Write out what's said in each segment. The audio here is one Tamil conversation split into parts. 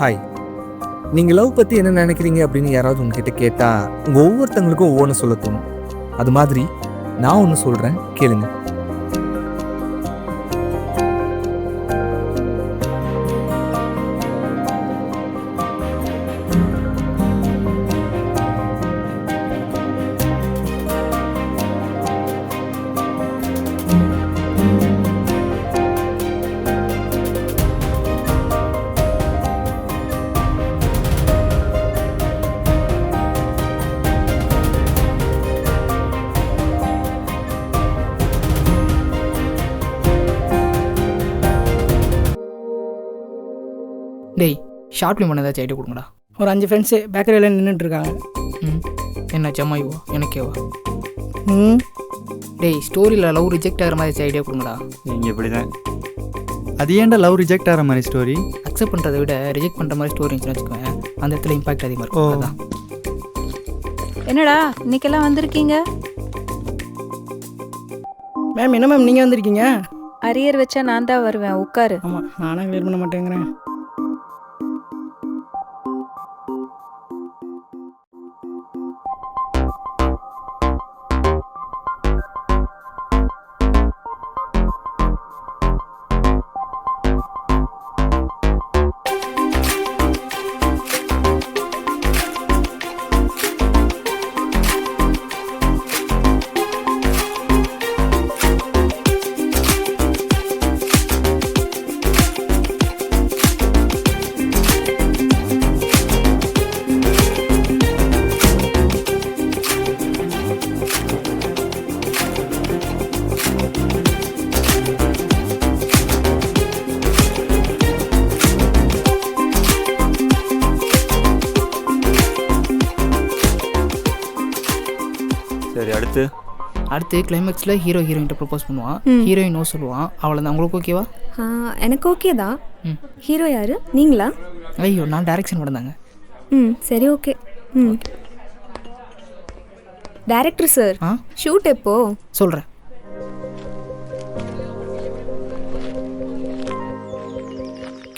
ஹாய். நீங்கள் லவ் பற்றி என்ன நினைக்கிறீங்க அப்படின்னு யாராவது உங்ககிட்ட கேட்டால் உங்கள் ஒவ்வொருத்தங்களுக்கும் ஒவ்வொன்று சொல்ல தோணும். அது மாதிரி நான் ஒன்று சொல்கிறேன், கேளுங்க. டேய், ஷார்ட் ஃபிலிம் ஏதாச்சும் ஐடியா கொடுங்கடா. ஒரு 5 ஃப்ரெண்ட்ஸு பேக்கரியில் நின்றுட்டுருக்காங்க. என்ன ஜம்மாயுவா எனக்கேவா? ம் டேய், ஸ்டோரியில் லவ் ரிஜெக்ட் ஆகிற மாதிரி ஐடியா கொடுங்கடா. நீங்கள் இப்படி தான். அது ஏன்டா லவ் ரிஜெக்ட் ஆகிற மாதிரி ஸ்டோரி? அக்செப்ட் பண்ணுறதை விட ரிஜெக்ட் பண்ணுற மாதிரி ஸ்டோரி இருந்துச்சுன்னு வச்சுக்கோங்க, அந்த இடத்துல இம்பாக்ட் அதிகமாக இருக்கும். அதான். என்னடா இன்னைக்கெல்லாம் வந்திருக்கீங்க? மேம், என்ன மேம் நீங்கள் வந்திருக்கீங்க? அரியர் வச்சா நான் தான் வருவேன், உட்காரு. ஆமாம், நானும் கிளியர் பண்ண மாட்டேங்கிறேன். சரி, அடுத்து கிளைமேக்ஸில் ஹீரோயின்ட்ட ப்ரப்போஸ் பண்ணுவான். ஹீரோயின் நோ சொல்லுவான். அவ்வளோதான். உங்களுக்கு ஓகேவா? எனக்கு ஓகே தான். ம். ஹீரோ யாரு, நீங்களா? ஐயோ, நான் டைரக்ஷன் பண்ணதாங்க. சரி, ஓகே. டைரக்டர் சார், ஷூட் எப்போ? சொல்கிறேன்.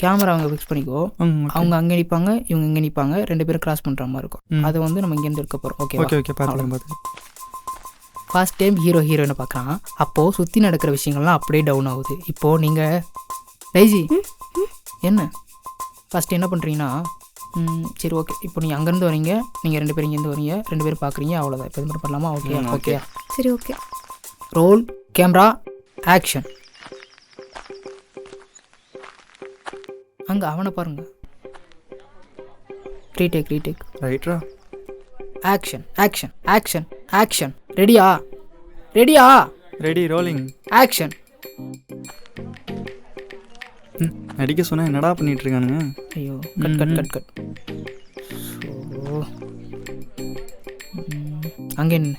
கேமரா அவங்க ஃபிக்ஸ் பண்ணிக்கோ. அவங்க அங்கே நிற்பாங்க, இவங்க இங்கே நிற்பாங்க, 2 பேரும் கிராஸ் பண்ணுற மாதிரி இருக்கும். அதை வந்து நம்ம இங்கேருந்து இருக்க போகிறோம். ஓகே. பார்த்து. ஃபர்ஸ்ட் டைம் ஹீரோயினை பார்க்குறான். அப்போது சுற்றி நடக்கிற விஷயங்கள்லாம் அப்படியே டவுன் ஆகுது. இப்போது நீங்கள் ரைஜி என்ன ஃபஸ்ட்டு என்ன பண்ணுறீங்கன்னா, சரி ஓகே, இப்போ நீங்கள் அங்கேருந்து வரீங்க, நீங்கள் 2 பேரும் இங்கேருந்து வரீங்க, 2 பேரும் பார்க்குறீங்க, அவ்வளோதான். இப்போ இது மட்டும் பண்ணலாமா? ஓகே. சரி, ஓகே. Role camera action. அங்கே அவனை பாருங்க. ரீடேக் ரைட்ரா. ஆக்ஷன். ரெடியா? Ready, rolling. ஆக்ஷன். நடிக்க சொன்னால் என்னடா பண்ணிட்டு இருக்கானுங்க? ஐயோ, கட். அங்கே என்ன?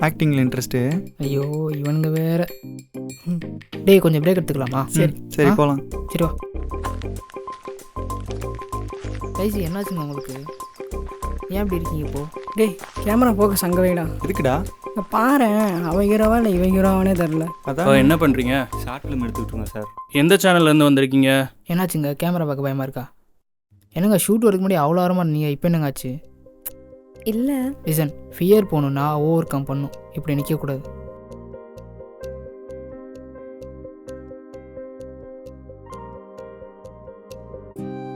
ஆக்டிங்கில் இன்ட்ரெஸ்ட்டு? ஐயோ, இவனுங்க வேற. டேய், கொஞ்சம் பிரேக் எடுத்துக்கலாமா? சரி போகலாம். சரி வா. ரைசி, என்னாச்சுங்க உங்களுக்கு? ஏன் இப்படி இருக்கீங்க இப்போ? டேய், கேமரா ஃபோக்கஸ் அங்கே வைடா. எதுக்குடா? பாரு, அவன் ஹீரோவா இல்லை இவன் ஹீரோவானே தெரில. அதான் என்ன பண்ணுறீங்க? ஷார்ட் ஃபிலிம் எடுத்துக்கிட்டுருங்க சார். எந்த சேனல்லேருந்து வந்திருக்கீங்க? என்னாச்சுங்க? கேமரா பார்க்க பயமாக இருக்கா? என்னங்க ஷூட் வரதுக்கு முன்னாடி அவ்வளோ ஆரமாக இருந்தீங்க, இப்போ என்னங்க ஆச்சு? இல்லை, லிசன், ஃபியர் போகணுன்னா ஓவர் கம் பண்ணும், இப்படி நிற்கக்கூடாது.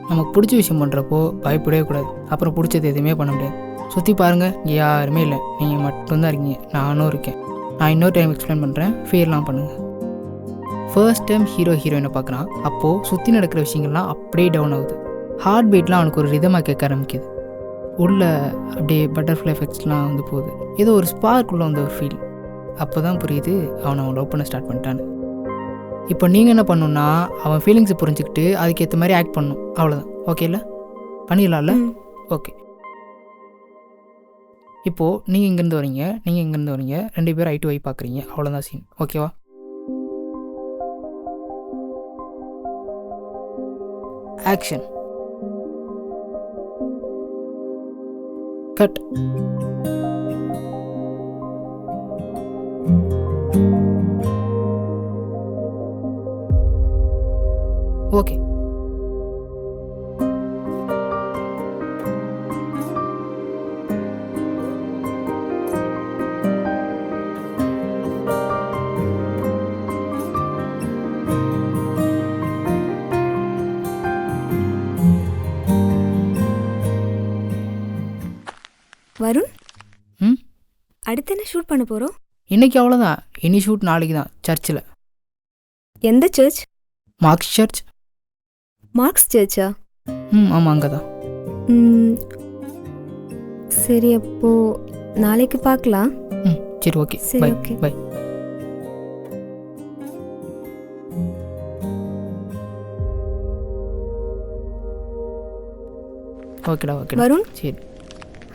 நமக்கு பிடிச்ச விஷயம் பண்ணுறப்போ பயப்படவே கூடாது. அப்புறம் பிடிச்சது எதுவுமே பண்ண முடியாது. சுற்றி பாருங்கள், இங்கே யாருமே இல்லை, நீங்கள் மட்டும்தான் இருக்கீங்க, நானும் இருக்கேன். நான் இன்னொரு டைம் எக்ஸ்பிளைன் பண்ணுறேன், ஃபீல்லாம் பண்ணுங்கள். ஃபர்ஸ்ட் டைம் ஹீரோயினை பார்க்குறான். அப்போது சுற்றி நடக்கிற விஷயங்கள்லாம் அப்படியே டவுன் ஆகுது. ஹார்ட் பீட்லாம் அவனுக்கு ஒரு ரிதமாக கேட்க ஆரம்பிக்குது. உள்ள அப்படியே பட்டர்ஃப்ளை எஃபெக்ட்ஸ்லாம் வந்து போகுது. ஏதோ ஒரு ஸ்பார்க்குள்ளே வந்து ஒரு ஃபீல். அப்போ தான் புரியுது அவனை லவ் பண்ண ஸ்டார்ட் பண்ணிட்டான்னு. இப்போ நீங்கள் என்ன பண்ணணுன்னா, அவன் ஃபீலிங்ஸை புரிஞ்சுக்கிட்டு அதுக்கேற்ற மாதிரி ஆக்ட் பண்ணணும். அவ்வளோதான். ஓகே இல்லை? பண்ணிடலாம்ல? ஓகே. இப்போது நீங்கள் இங்கேருந்து வரீங்க, 2 பேரும் ஐ டு ஐ பார்க்குறீங்க, அவ்வளோதான் சீன். ஓகேவா? ஆக்ஷன். கட். ஓகே. வருண் ம் அடுத்து என்ன ஷூட் பண்ண போகிறோம்? இன்னைக்கு அவ்வளோதான். இனி ஷூட் நாளைக்கு தான் சர்ச்சில். எந்த சர்ச்? Mark's church. மார்க்ஸ் சர்ச்சா? ஆமாம் அங்கே தான். சரி, அப்போ நாளைக்கு பார்க்கலாம். சரி ஓகே. சரி, பை okay. பை. ஓகேடா ஓகேடா. வருண். சரி.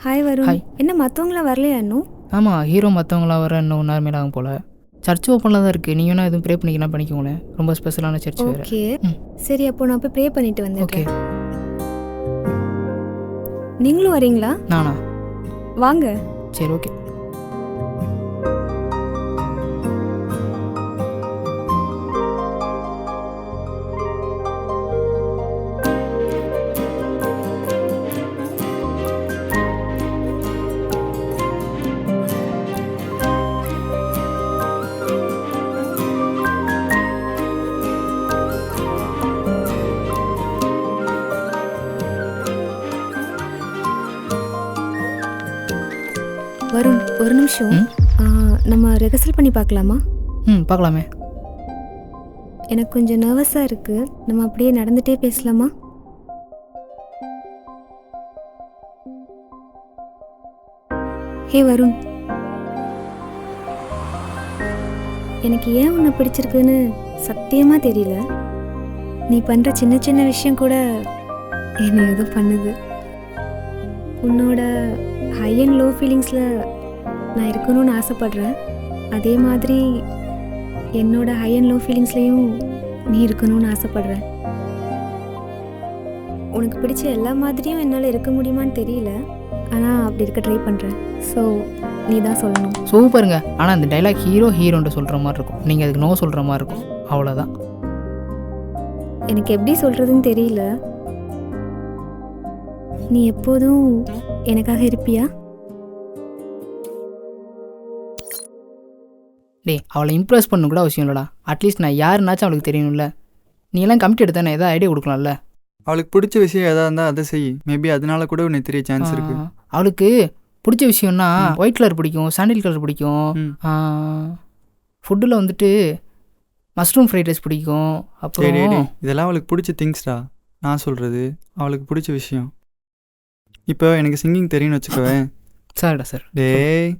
ஹாய் வருண். ஹாய். என்ன மற்றவங்களாம் வரலையா இன்னும்? ஆமாம், ஹீரோ மற்றவங்களாம் வர இன்னும் 1 hour மேலே ஆகும் போல். சர்ச் ஓப்பனில் தான் இருக்குது. நீங்கள் வேணா எதுவும் ப்ரே பண்ணிக்கலாம் பண்ணிக்கோங்களேன். ரொம்ப ஸ்பெஷலான சர்ச் வேறு. ஓகே. சரி, அப்போ நான் போய் ப்ரே பண்ணிட்டு ஓகே. வந்துடுறேன். நீங்களும் வரீங்களா? நானா? வாங்க. சரி ஓகே. வருண், ஒரு நிமிஷம். நம்ம ரெஹர்சல் பண்ணி பார்க்கலாமா? பார்க்கலாமே. எனக்கு கொஞ்சம் நர்வஸாக இருக்குது. நம்ம அப்படியே நடந்துகிட்டே பேசலாமா? ஹே வருண், எனக்கு ஏன் உன்னை பிடிச்சிருக்குன்னு சத்தியமாக தெரியல. நீ பண்ணுற சின்ன சின்ன விஷயம் கூட என்னை ஏதோ பண்ணுது. உன்னோட ஹை அண்ட் லோ ஃபீலிங்ஸில் நான் இருக்கணும்னு ஆசைப்பட்றேன். அதே மாதிரி என்னோட ஹை அண்ட் லோ ஃபீலிங்ஸ்லேயும் நீ இருக்கணும்னு ஆசைப்பட்றேன். உனக்கு பிடிச்ச எல்லா மாதிரியும் என்னால் இருக்க முடியுமான்னு தெரியல, ஆனால் அப்படி இருக்க ட்ரை பண்ணுறேன். ஸோ நீ தான் சொல்லணும். சூப்பருங்க. ஆனால் அந்த டைலாக் ஹீரோன்ட்டு சொல்கிற மாதிரி இருக்கும். நீங்கள் அதுக்கு நோ சொல்கிற மாதிரி இருக்கும். அவ்வளோதான். எனக்கு எப்படி சொல்கிறதுன்னு தெரியல. நீ எப்போதும் எனக்காக இருப்பியா? டேய், அவளை இம்ப்ரெஸ் பண்ண கூட அவசியம் இல்லைடா. அட்லீஸ்ட் நான் யாருன்னாச்சும் அவளுக்கு தெரியணும்ல. நீ எல்லாம் கமிட்டட் தானே, ஏதாவது ஐடியா கொடுக்கலாம்ல. அவளுக்கு பிடிச்ச விஷயம் எதாக இருந்தால் அதை செய். மேபி அதனால கூட உனக்கு தெரிய சான்ஸ் இருக்கு. அவளுக்கு பிடிச்ச விஷயம்னா ஒயிட் கலர் பிடிக்கும், சாண்டில் கலர் பிடிக்கும். ஃபுட்டில் வந்துட்டு மஷ்ரூம் ஃப்ரைட் ரைஸ் பிடிக்கும். அப்புறம் இதெல்லாம் அவளுக்கு பிடிச்ச திங்ஸ்டா. நான் சொல்கிறது அவளுக்கு பிடிச்ச விஷயம். இப்போ எனக்கு சிங்கிங் தெரியும்னு வச்சுக்கவேன். சார்டா சார். டேய்,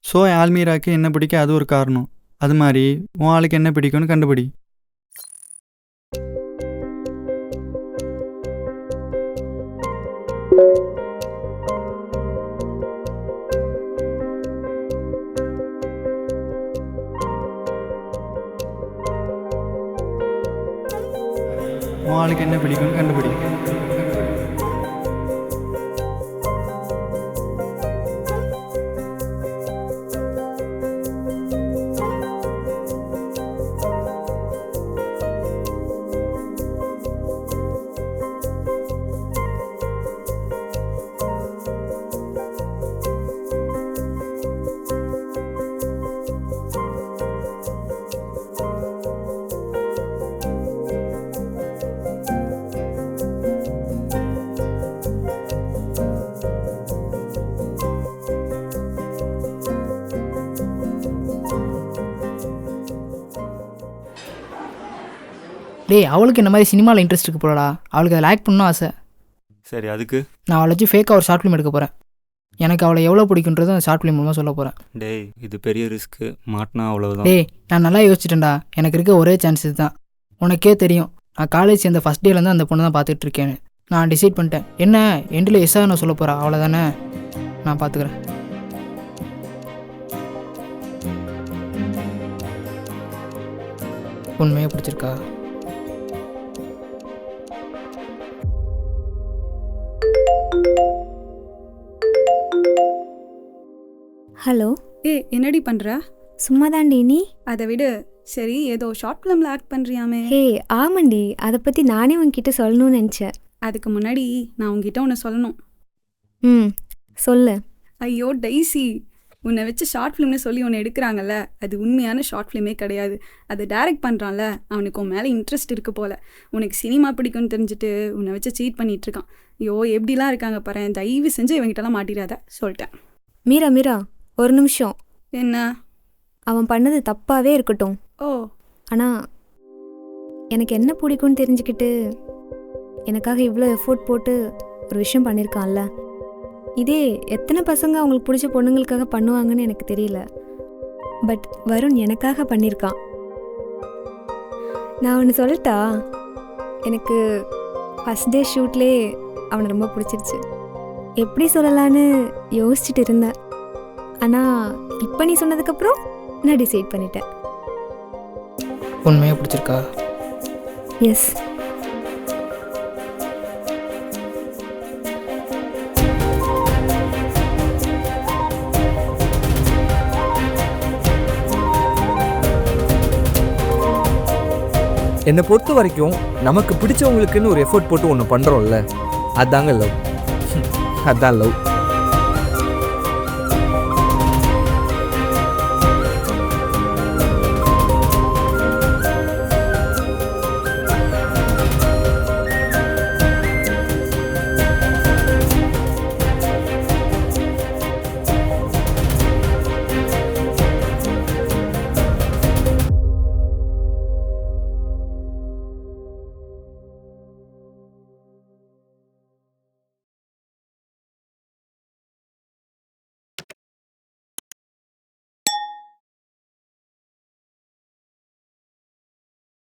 ஸோ ஆல்மீராக்கு என்ன பிடிக்கும் அது ஒரு காரணம். அது மாதிரி உன் ஆளுக்கு என்ன பிடிக்கும்னு கண்டுபிடி. உன் ஆளுக்கு என்ன பிடிக்கும்னு கண்டுபிடி. டேய், அவளுக்கு இந்த மாதிரி சினிமாவில் இன்ட்ரெஸ்ட் இருக்கு போலடா. அவளுக்கு அதில் ஆக்ட் பண்ணணும் ஆசை. சரி, அதுக்கு நான் அவளை வச்சு ஃபேக்காக ஒரு ஷார்ட் ஃபிலிம் எடுக்க போகிறேன். எனக்கு அவளை எவ்வளோ பிடிக்குன்றது அந்த ஷார்ட் ஃபிலிம் மூலமாக சொல்ல போகிறேன். டேய், இது பெரிய ரிஸ்க்கு. மாட்டினா அவ்வளவுதான். டேய், நான் நல்லா யோசிச்சிட்டேன்டா. எனக்கு இருக்க ஒரே சான்ஸ் இது தான். உனக்கே தெரியும், நான் காலேஜ் சேர்ந்த ஃபஸ்ட் டேலேருந்து அந்த பொண்ணு தான் பார்த்துட்டு இருக்கேன்னு. நான் டிசைட் பண்ணிட்டேன். என்ன எண்டில் எஸ்ஸாக நான் சொல்ல போகிறேன், அவ்வளோதானே. நான் பார்த்துக்கிறேன். உண்மையாக பிடிச்சிருக்கா? ஹலோ. என்னடி பண்ணுற? சும்மா தாண்டி. நீ? அதை விடு. சரி, ஏதோ ஷார்ட் ஃபிலிமில் ஆக்ட் பண்ணுறியாமே? ஹே ஆமாண்டி, அதை பற்றி நானே உன்கிட்ட சொல்லணும்னு நினச்சேன். அதுக்கு முன்னாடி நான் உங்ககிட்ட ஒன்று சொல்லணும். சொல்லு. ஐயோ டைசி, உன்னை வச்சு ஷார்ட் ஃபிலிம்னு சொல்லி உன்னை எடுக்கிறாங்கல்ல, அது உண்மையான ஷார்ட் ஃபிலிமே கிடையாது. அதை டைரக்ட் பண்ணுறான்ல, அவனுக்கு உன் மேலே இன்ட்ரெஸ்ட் இருக்குது போல். உனக்கு சினிமா பிடிக்கும்னு தெரிஞ்சுட்டு உன்னை வச்சு சீட் பண்ணிகிட்டு இருக்கான். ஐயோ எப்படிலாம் இருக்காங்க பாரு. தயவு செஞ்சு இவங்கிட்டலாம் மாட்டிடாத சொல்லிட்டேன். மீரா மீரா, ஒரு நிமிஷம். என்ன? அவன் பண்ணது தப்பாகவே இருக்கட்டும். ஓ, ஆனால் எனக்கு என்ன பிடிக்கும்னு தெரிஞ்சுக்கிட்டு எனக்காக இவ்வளோ எஃபோர்ட் போட்டு ஒரு விஷயம் பண்ணியிருக்கான்ல. இதே எத்தனை பசங்க அவங்களுக்கு பிடிச்ச பொண்ணுங்களுக்காக பண்ணுவாங்கன்னு எனக்கு தெரியல. பட் வருண் எனக்காக பண்ணியிருக்கான். நான் ஒன்று சொல்லட்டா? எனக்கு ஃபஸ்ட் டே ஷூட்லேயே அவனை ரொம்ப பிடிச்சிருச்சு. எப்படி சொல்லலான்னு யோசிச்சுட்டு இருந்தேன். ஆனால் இப்போ நீ சொன்னதுக்கப்புறம் நான் டிசைட் பண்ணிட்டேன். உண்மையாக பிடிச்சிருக்கா? எஸ். என்னை பொறுத்த வரைக்கும் நமக்கு பிடிச்சவங்களுக்குன்னு ஒரு எஃபோர்ட் போட்டு ஒன்று பண்ணுறோம்ல, அதாங்க லவ். அதான் லவ்.